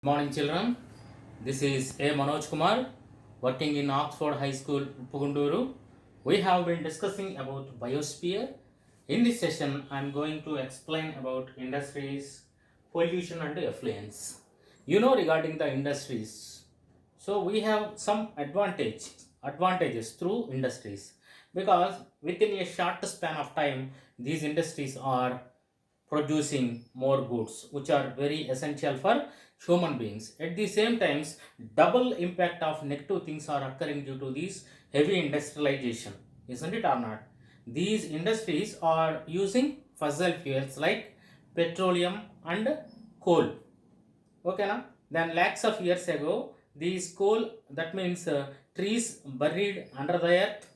Morning, children. This is A. Manoj Kumar, working in Oxford High School, Pugunduru. We have been discussing about biosphere. In this session, I am going to explain about industries, pollution, and effluents. Regarding the industries, so we have some advantages through industries because within a short span of time, these industries are producing more goods which are very essential for human beings. At the same times, double impact of negative things are occurring due to this heavy industrialization, isn't it or not? These industries are using fossil fuels like petroleum and coal. Okay, na? Then lakhs of years ago, these coal, that means trees buried under the earth,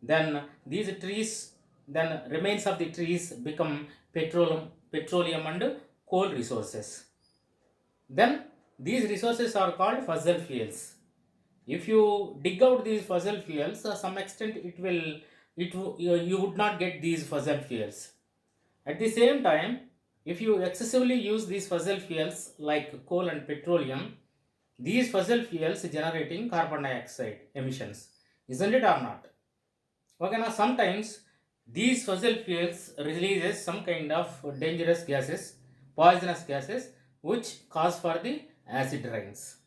then these trees, then remains of the trees become petroleum and coal resources. Then these resources are called fossil fuels. If you dig out these fossil fuels, some extent you would not get these fossil fuels. At the same time, if you excessively use these fossil fuels like coal and petroleum, these fossil fuels generating carbon dioxide emissions, isn't it or not? Okay, now sometimes these fossil fuels releases some kind of dangerous gases, poisonous gases, which cause for the acid rains.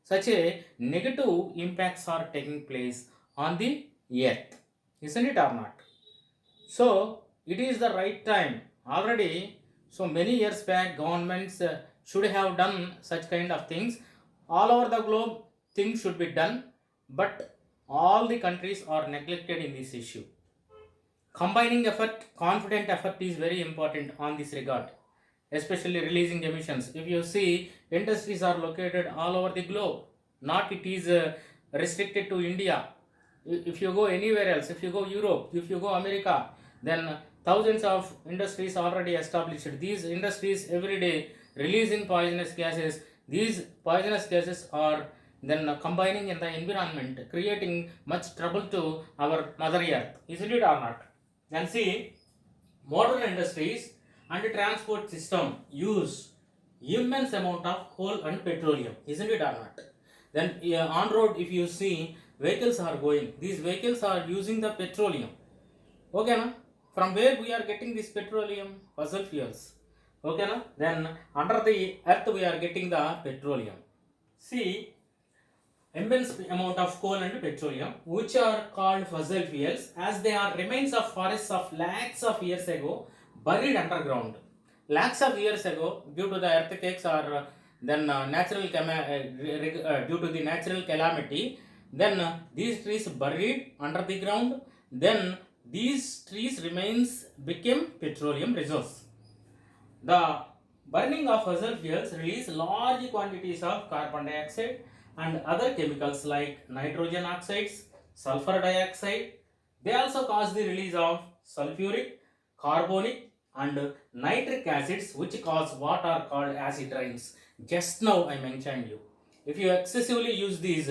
Such a negative impacts are taking place on the earth, isn't it or not? So it is the right time already. So many years back, governments should have done such kind of things. All over the globe, things should be done, but all the countries are neglected in this issue. Combining effort, confident effort is very important on this regard, especially releasing emissions. If you see, industries are located all over the globe, not it is restricted to India. If you go anywhere else, if you go Europe, if you go America, then thousands of industries already established. These industries every day releasing poisonous gases. These poisonous gases are then combining in the environment, creating much trouble to our mother earth, isn't it or not? Then see, modern industries and transport system use immense amount of coal and petroleum, isn't it or not? Then on road, if you see, vehicles are going. These vehicles are using the petroleum. Okay, na? From where we are getting this petroleum? Fossil fuels. Okay, na? Then under the earth we are getting the petroleum. See, immense amount of coal and petroleum, which are called fossil fuels, as they are remains of forests of lakhs of years ago buried underground. Lakhs of years ago, due to the earthquakes or then due to the natural calamity, then these trees buried under the ground. Then these trees remains became petroleum resource. The burning of fossil fuels release large quantities of carbon dioxide and other chemicals like nitrogen oxides, sulfur dioxide. They also cause the release of sulfuric, carbonic, and nitric acids, which cause what are called acid rains. Just now I mentioned you. If you excessively use these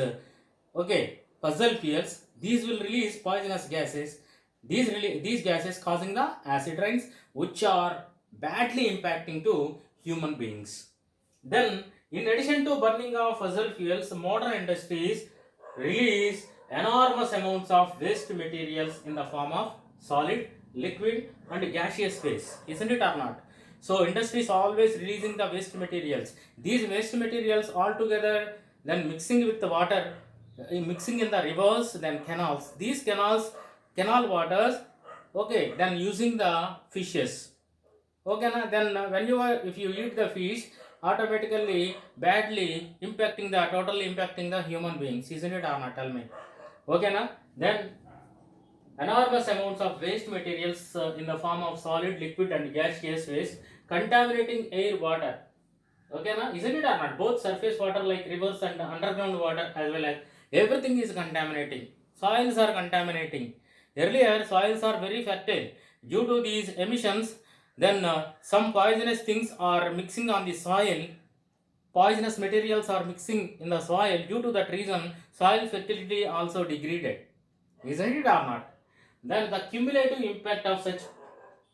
fossil fuels, these will release poisonous gases. These gases causing the acid rains, which are badly impacting to human beings. Then, in addition to burning of fossil fuels, modern industries release enormous amounts of waste materials in the form of solid, liquid, and gaseous phase, isn't it or not? So, industries always releasing the waste materials. These waste materials all together, then mixing with the water, mixing in the rivers, then canals. These canal waters, okay, then using the fishes. Okay, na? Then if you eat the fish, automatically badly impacting the totally impacting the human beings, isn't it or not? Tell me. Okay, na? Then enormous amounts of waste materials in the form of solid, liquid, and gaseous waste contaminating air, water. Okay, na? Isn't it or not? Both surface water like rivers and underground water as well as everything is contaminating. Soils are contaminating. Earlier, soils are very fertile. Due to these emissions, then some poisonous things are mixing on the soil. Poisonous materials are mixing in the soil. Due to that reason, soil fertility also degraded. Isn't it or not? Then the cumulative impact of such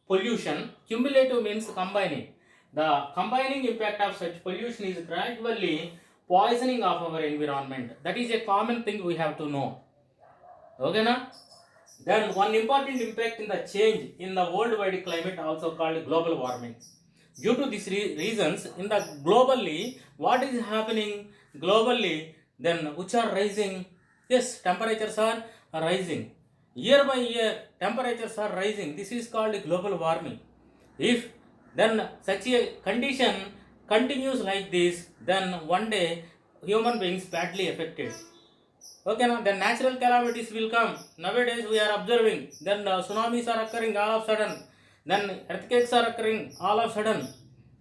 pollution, cumulative means combining. the combining impact of such pollution is gradually poisoning of our environment. That is a common thing we have to know. Okay, na? Then one important impact in the change in the worldwide climate also called global warming. Due to these reasons, in the globally, what is happening globally, then which are rising? Yes, temperatures are rising. Year by year, temperatures are rising. This is called global warming. If then such a condition continues like this, then one day human beings badly affected. Okay, now then natural calamities will come. Nowadays we are observing. Then tsunamis are occurring all of a sudden. Then earthquakes are occurring all of a sudden.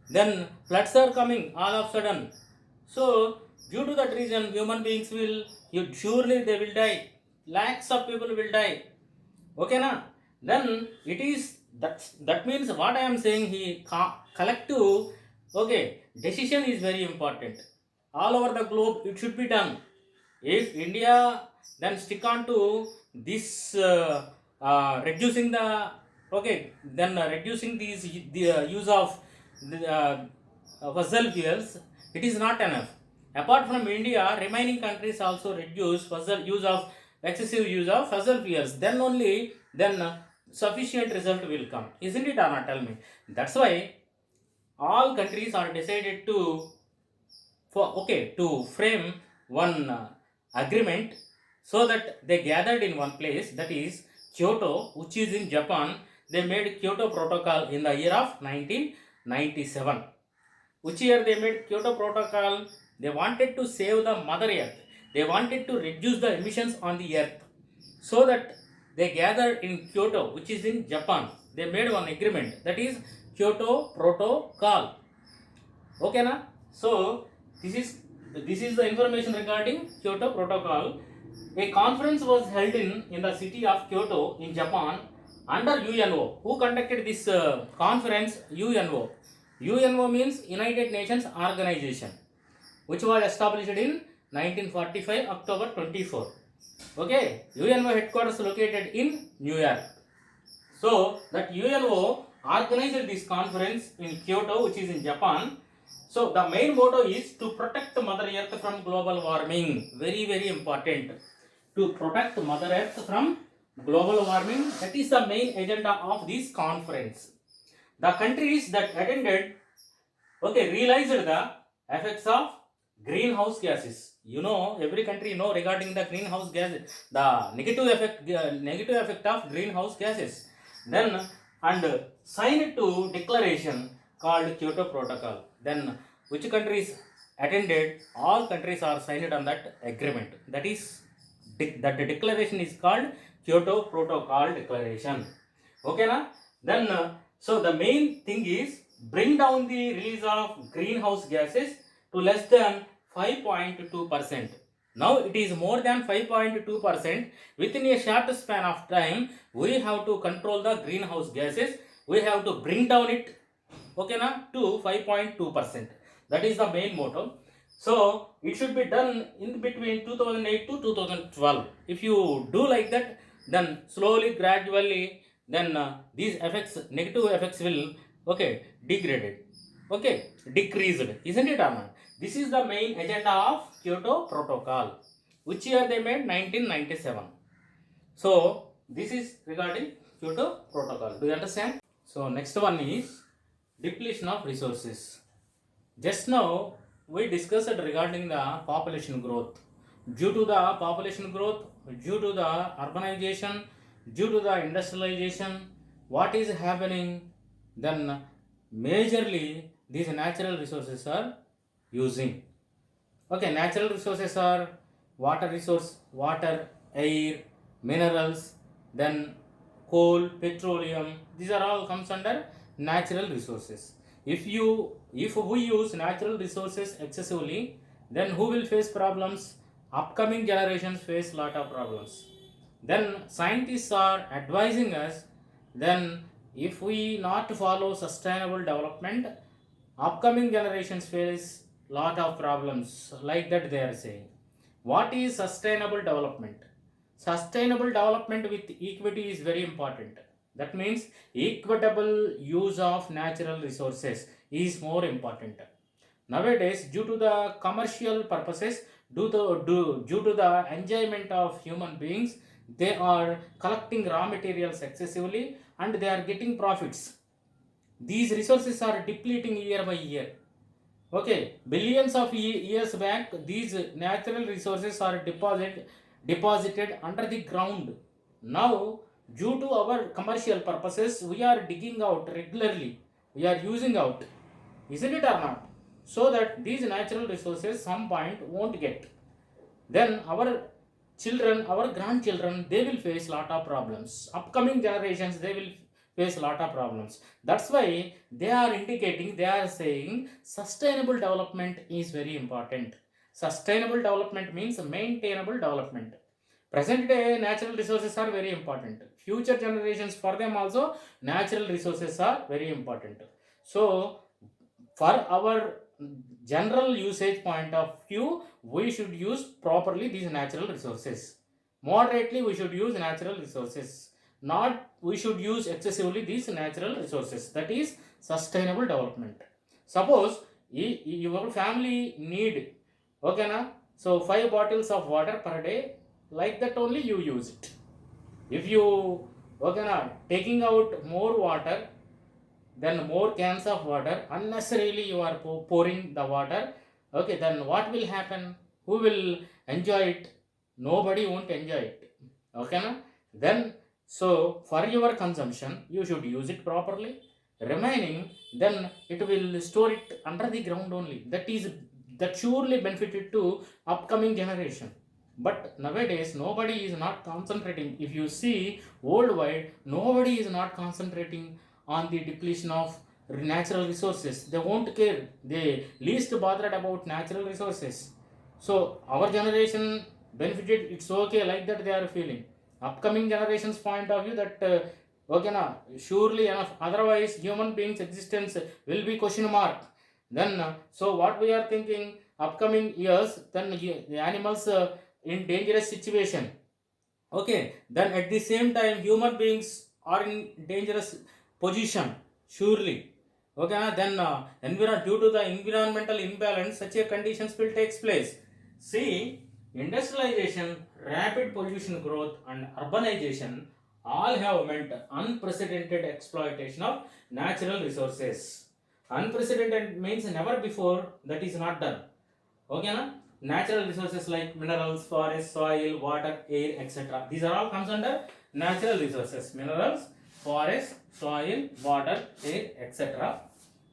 Then floods are coming all of a sudden. So due to that reason, human beings will surely they will die. Lakhs of people will die. Okay, na? Then it is that means what I am saying. Collective. Okay, decision is very important. All over the globe, it should be done. If India then stick on to this reducing the reducing these the use of the fossil fuels, it is not enough. Apart from India, remaining countries also reduce excessive use of fossil fuels. Then only sufficient result will come, isn't it, Anna? Tell me. That's why all countries are decided to to frame one agreement, so that they gathered in one place, that is Kyoto, which is in Japan. They made Kyoto Protocol in the year of 1997. Which year they made Kyoto Protocol? They wanted to save the Mother Earth. They wanted to reduce the emissions on the earth. So that they gathered in Kyoto, which is in Japan. They made one agreement, that is Kyoto Protocol. Okay, na? So this is the information regarding Kyoto Protocol. A conference was held in the city of Kyoto in Japan under UNO. Who conducted this conference? UNO. UNO means United Nations Organization, which was established in 1945 October 24. Okay, UNO headquarters located in New York. So that UNO organized this conference in Kyoto, which is in Japan. So the main motto is to protect Mother Earth from global warming. Very, very important. To protect Mother Earth from global warming. That is the main agenda of this conference. The countries that attended, realized the effects of greenhouse gases. You know, every country know regarding the greenhouse gases, the negative effect of greenhouse gases. Then and signed to declaration called Kyoto Protocol. Then which countries attended? All countries are signed on that agreement. That is that the declaration is called Kyoto Protocol Declaration. Okay, na? Then so the main thing is bring down the release of greenhouse gases to less than 5.2%. Now it is more than 5.2%. Within a short span of time, we have to control the greenhouse gases. We have to bring down it, to 5.2%. That is the main motto. So it should be done in between 2008 to 2012. If you do like that, then slowly, gradually, then these effects, negative effects will degraded, decreased, isn't it, Anna? This is the main agenda of Kyoto Protocol. Which year they made? 1997. So this is regarding Kyoto Protocol. Do you understand? So next one is depletion of resources. Just now we discussed regarding the population growth. Due to the population growth, due to the urbanization, due to the industrialization, what is happening? Then majorly these natural resources are using. Natural resources are water, air, minerals, then coal, petroleum. These are all comes under natural resources. If we use natural resources excessively, then who will face problems? Upcoming generations face lot of problems. Then scientists are advising us, then if we not follow sustainable development, upcoming generations face lot of problems, like that they are saying. What is sustainable development? Sustainable development with equity is very important. That means equitable use of natural resources. is more important. Nowadays, due to the commercial purposes, due to the enjoyment of human beings, they are collecting raw materials excessively and they are getting profits. These resources are depleting year by year. Okay, billions of years back, these natural resources are deposited under the ground. Now, due to our commercial purposes, we are digging out regularly. We are using out, isn't it or not? So that these natural resources some point won't get. Then our children, our grandchildren, they will face lot of problems. Upcoming generations, they will face a lot of problems. That's why they are indicating, they are saying sustainable development is very important. Sustainable development means maintainable development. Present day natural resources are very important. Future generations, for them also natural resources are very important. So for our general usage point of view, we should use properly these natural resources. Moderately we should use natural resources, not we should use excessively these natural resources. That is sustainable development. Suppose your family need, okay na, so 5 bottles of water per day, like that only you use it. If you, okay na, taking out more water, then more cans of water, unnecessarily you are pouring the water, okay, then what will happen? Who will enjoy it? Nobody won't enjoy it, okay na? Then so for your consumption you should use it properly. Remaining, then it will store it under the ground only. That surely benefited to upcoming generation. But nowadays nobody is not concentrating. If you see worldwide, nobody is not concentrating on the depletion of natural resources. They won't care. They least bothered about natural resources. So our generation benefited, it's okay, like that they are feeling. Upcoming generations point of view, that okay na, surely enough, otherwise human beings existence will be question mark. Then so what we are thinking, upcoming years, then the animals in dangerous situation. Okay, then at the same time human beings are in dangerous position, surely. Okay, then due to the environmental imbalance, such a conditions will take place. See, industrialization, rapid pollution growth, and urbanization all have meant unprecedented exploitation of natural resources. Unprecedented means never before that is not done. Okay, na? Natural resources like minerals, forest, soil, water, air, etc. These are all comes under natural resources. Minerals, forest, soil, water, air, etc.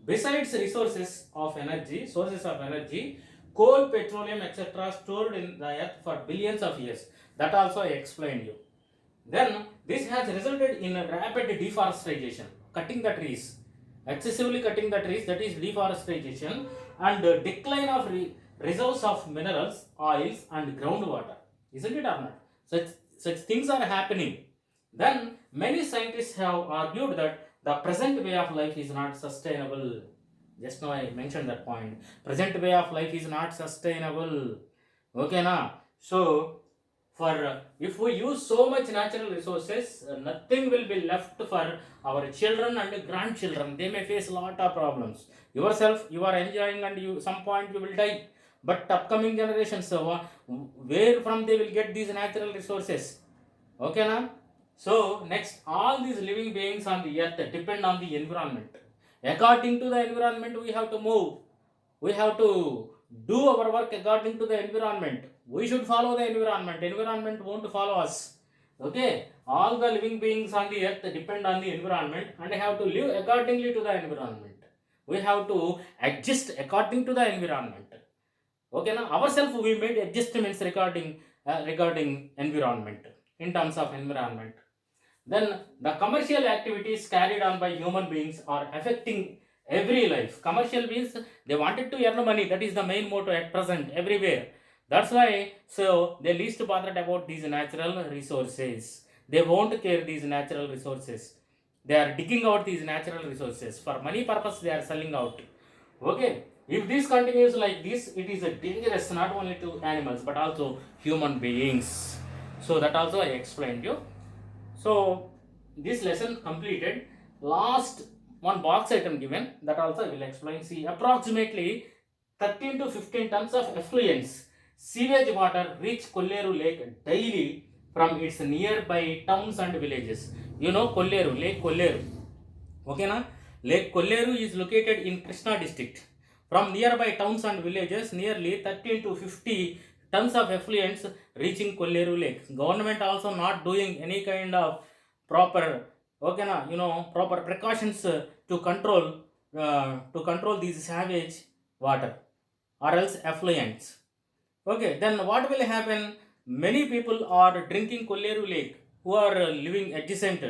Besides resources of energy, sources of energy, coal, petroleum, etc. stored in the earth for billions of years. That also I explained you. Then this has resulted in a rapid deforestation, cutting the trees, excessively cutting the trees, that is deforestation, and decline of reserves of minerals, oils, and groundwater. Isn't it or not? Such things are happening. Then many scientists have argued that the present way of life is not sustainable. Just now I mentioned that point. Present way of life is not sustainable. Okay, na? So for if we use so much natural resources, nothing will be left for our children and grandchildren. They may face a lot of problems. Yourself, you are enjoying, and you some point you will die. But upcoming generations, where from they will get these natural resources? Okay, na? So next, all these living beings on the earth depend on the environment. According to the environment, we have to move. We have to do our work according to the environment. We should follow the environment. Environment won't follow us. Okay, all the living beings on the earth depend on the environment and have to live accordingly to the environment. We have to adjust according to the environment. Okay, now ourselves we made adjustments regarding environment, in terms of environment. Then the commercial activities carried on by human beings are affecting every life. Commercial means they wanted to earn money. That is the main motto at present everywhere. That's why so they least bothered about these natural resources. They won't care these natural resources. They are digging out these natural resources for money purpose. They are selling out. Okay. If this continues like this, it is a dangerous not only to animals but also human beings. So that also I explained you. So this lesson completed. Last one box item given, that also I will explain. See, approximately 13 to 15 tons of effluents sewage water reach Kolleru Lake daily from its nearby towns and villages. You know Kolleru, Lake Kolleru. Okay na? Lake Kolleru is located in Krishna district. From nearby towns and villages, nearly 13 to 50 tons of effluents reaching Kolleru Lake. Government also not doing any kind of proper, okay na, proper precautions to control these savage water or else effluents. Okay, then what will happen? Many people are drinking Kolleru Lake who are living adjacent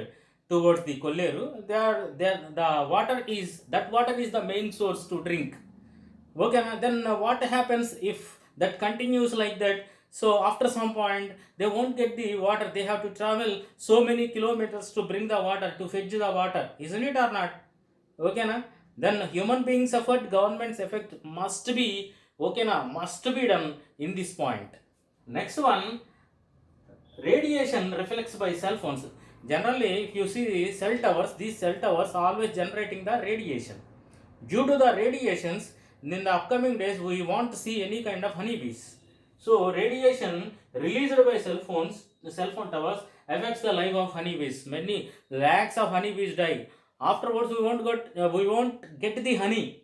towards the Kolleru. The water is the main source to drink. Okay, then what happens if that continues like that? So after some point they won't get the water. They have to travel so many kilometers to bring the water, to fetch the water, isn't it or not? Okay na? Then human beings effort, government's effect must be, okay na, must be done in this point. Next one, radiation reflects by cell phones. Generally, if you see cell towers, these cell towers are always generating the radiation. Due to the radiations, in the upcoming days we want to see any kind of honeybees. So radiation released by cell phones, the cell phone towers, affects the life of honeybees. Many lakhs of honeybees die. Afterwards we won't get the honey.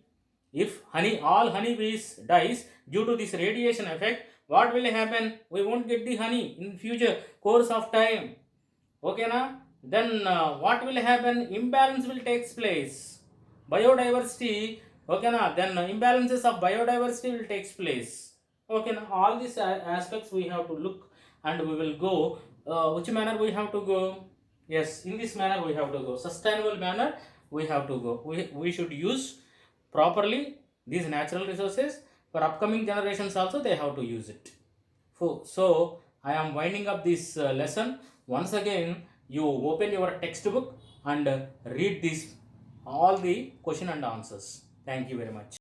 If all honeybees dies due to this radiation effect, what will happen? We won't get the honey in future course of time. Okay na? Then what will happen? Imbalance will take place. Biodiversity, okay na? Then imbalances of biodiversity will take place. Okay na? All these aspects we have to look, and we will go. Which manner we have to go? Yes, in this manner we have to go. Sustainable manner we have to go. We should use properly these natural resources. For upcoming generations also they have to use it. So I am winding up this lesson. Once again, you open your textbook and read this all the question and answers. Thank you very much.